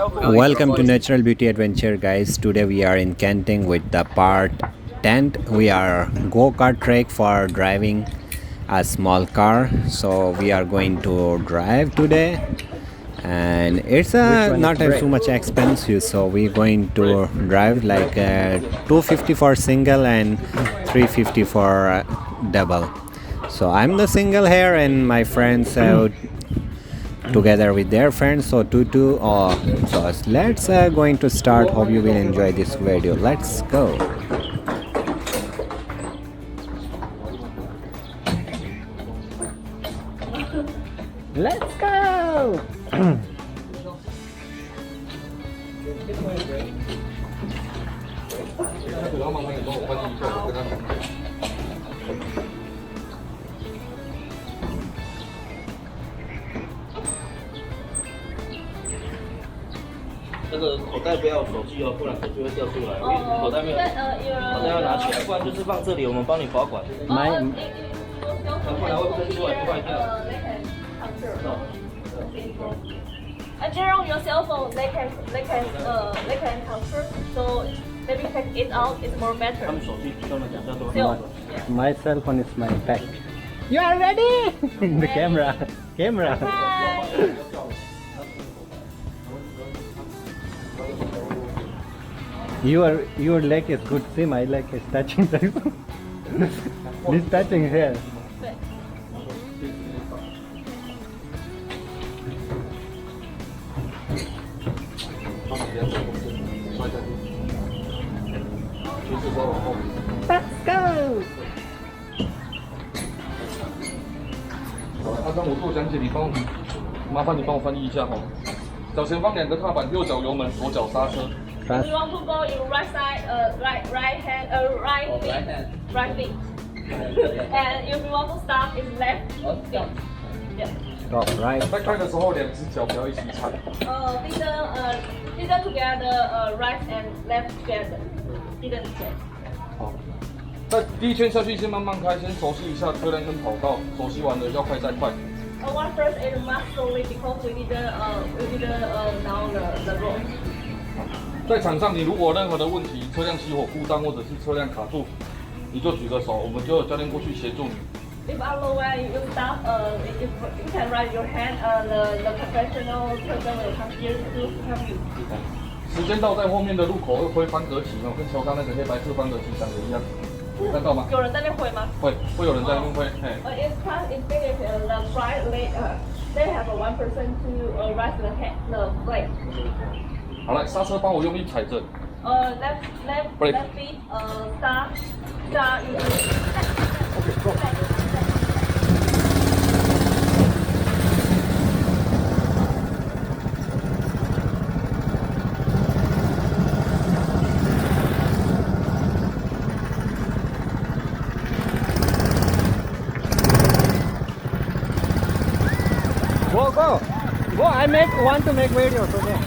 Welcome to Natural Beauty Adventure, guys. Today we are in Kenting with the part 10. We are go-kart track for driving a small car. So we are going to drive today, and it's not too much expensive. So we're going to drive like 250 for single and 350 for double. So I'm the single here, and my friends together with their friends, so two. So let's going to start. Hope you will enjoy this video. Let's go. Let's go.那个口袋不要有手机哦，不然手机会掉出来。口袋没有，口袋要拿起来，不然就是放这里，我们帮你保管。买，不然会出来坏掉。General your cell phone, they can transfer. So maybe take it out. It's more better. 他们手机专门讲叫做。 My cell phone is my pack. You are ready? The camera. Your leg is good. See, my leg is touching. This touching here. Let's go. 刚我做讲解，麻烦你帮我翻译一下哈。脚前方2个踏板，右脚油门，左脚刹车。 If you want to go in right side, right hand, right feet. And if you want to stop, it's left feet. Yeah. Stop right. 在开的时候，2只脚不要一起踩。These are together, right and left together. Didn't change. 好，在第一圈下去先慢慢开，先熟悉一下车辆跟跑道，熟悉完了要快再快。One first is must slowly because we didn't know the road. 在场上，你如果有任何的问题，车辆熄火故障或者是车辆卡住，你就举个手，我们就有教练过去协助你。If otherwise you stop, if you can raise your hand, the professional person will come here to help you. 时间到，在后面的路口会挥翻格旗哦，跟球刚那个黑白色翻格旗长得一样，看到吗？有人在那边挥吗？会有人在那边挥，嘿。It's class in Philippines, the right leg, they have a 1% to raise the head, the leg. 好，来刹车，帮我用力踩着。Left feet, start. Okay, go. Go. I want to make videos. Okay.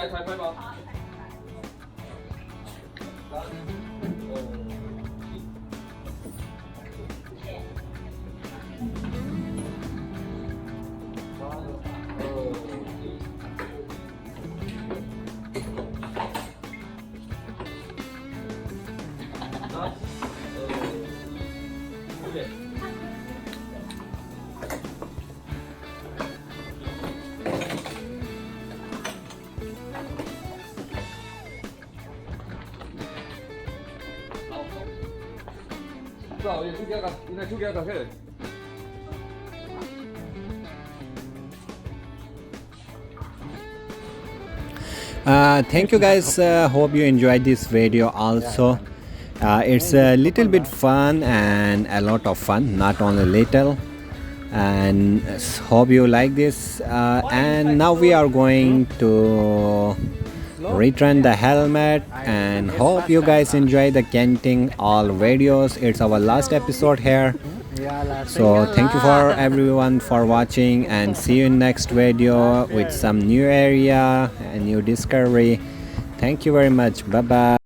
抬拍吧。好，走，手机啊，你的手机啊，打开。Thank you guys, hope you enjoyed this video also. It's a little bit fun and a lot of fun, not only little, and hope you like this. And now we are going to return the helmet, and hope you guys enjoy the Kenting all videos. It's our last episode here, so thank you for everyone for watching, and see you in next video with some new area and new discovery. Thank you very much. Bye bye.